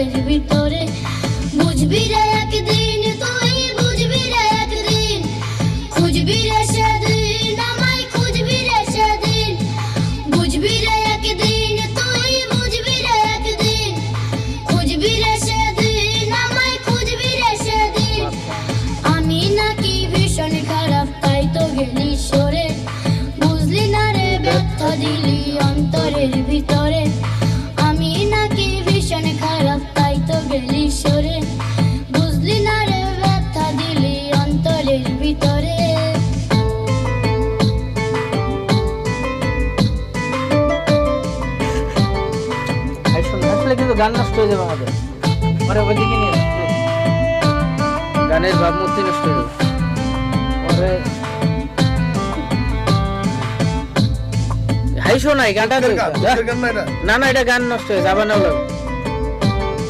অন্তরের ভিতরে। বুঝবি রে একদিন, তুই বুঝবি রে একদিন, খুঁজবি রে সেদিন, আমায় খুঁজবি রে সেদিন। বুঝবি রে একদিন, তুই বুঝবি রে একদিন, খুঁজবি রে সেদিন, আমায় খুঁজবি রে সেদিন। আমি নাকি ভীষণ খারাপ তাই তো গেলি সরে, বুঝলি না রে ব্যথা দিলি অন্তরের ভিতরে। আমি নাকি ভীষণ খারাপ তাই তো গেলি সরে, বুঝলি না রে ব্যথা দিলি অন্তরের ভিতরে। আসলে কিন্তু গান নষ্ট হয়ে যাবে আমাদের, পরে ওইদিকে নিয়ে গানের ভাবমূর্তি নষ্ট হয়ে যাবে পরে। হাইশো নাই গানটা, না না এটা গান নষ্ট হয়েছে, আবার না